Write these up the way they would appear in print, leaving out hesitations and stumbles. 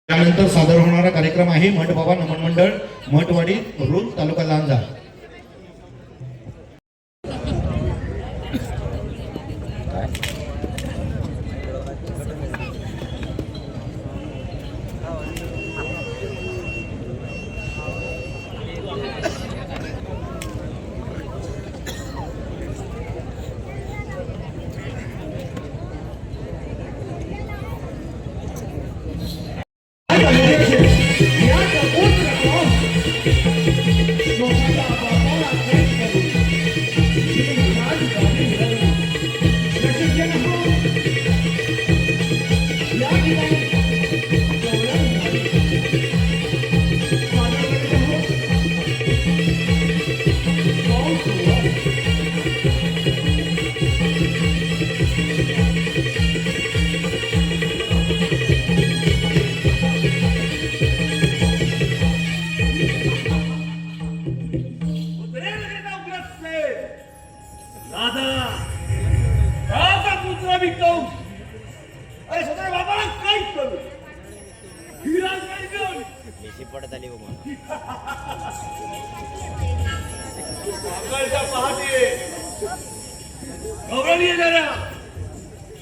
त्यानंतर सादर होणारा कार्यक्रम आहे मठ बाबा नमन मंडळ मठवाडी रूल तालुका लांजा।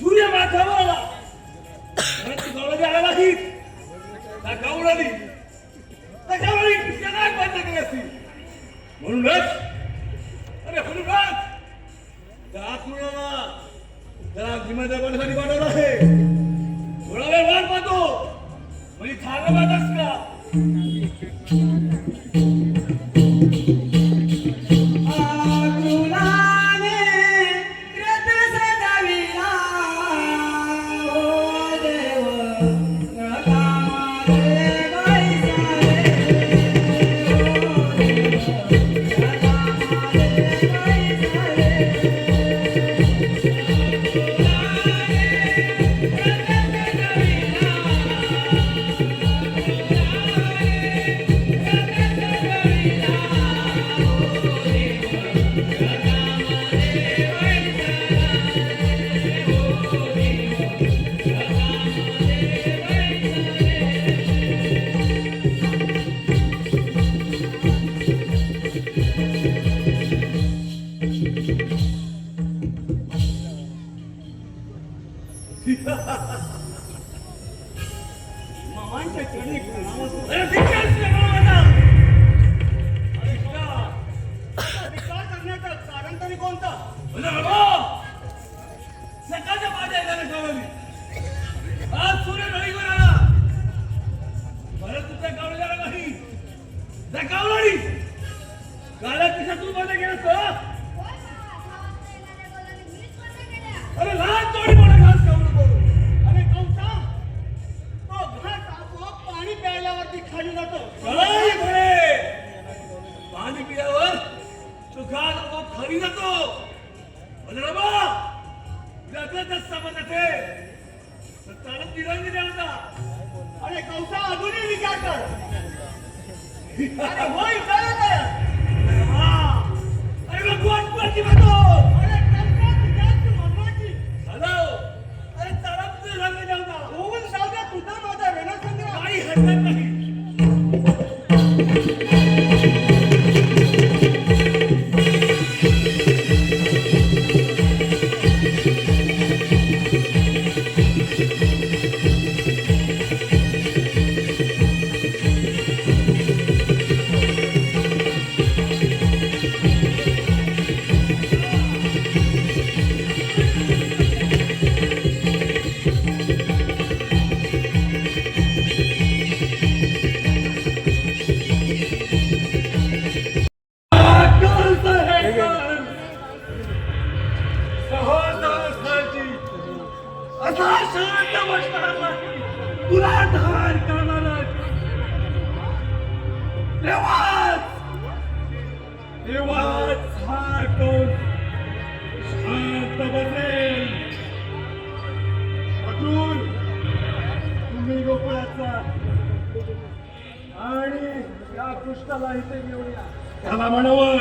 सूर्य माथ्यावर आला नाही म्हणूनच त्याला जिम्मेदारपणासाठी पाठवलं आहे। थोडा वेळ वाट पाहतो म्हणजे थांबा बातच का पाणी पिल्यावर तो घास खरी जातो। चालत विरंगी देवता अरे कौसा अजूनही विचार कर अरे होय अरे भगवान म्हणतो अरे हॅलो अरे चालत विरंगी देवता होऊन जाऊद्या तुझा माझा रणसंग्राम काही हरकत नाही। त्याला म्हणावं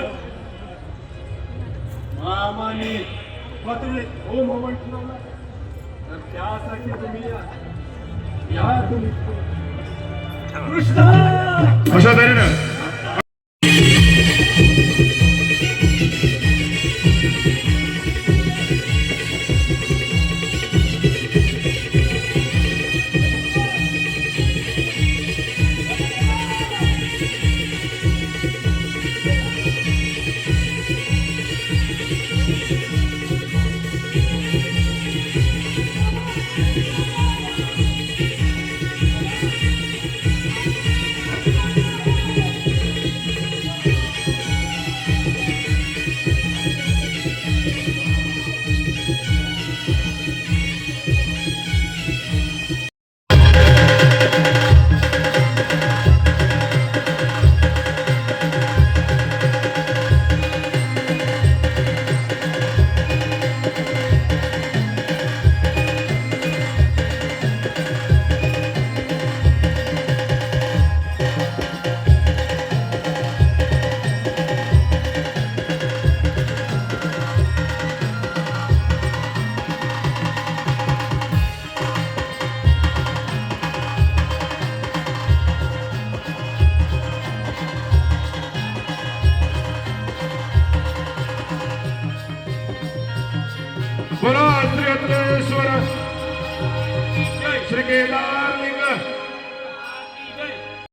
मामाने पत्रे हो मोमेंट तर त्यासाठी तुम्ही या तुम्ही कृष्ण अशा तऱ्हेनं बोला श्री अत्रेश्वर श्री केदार लिंग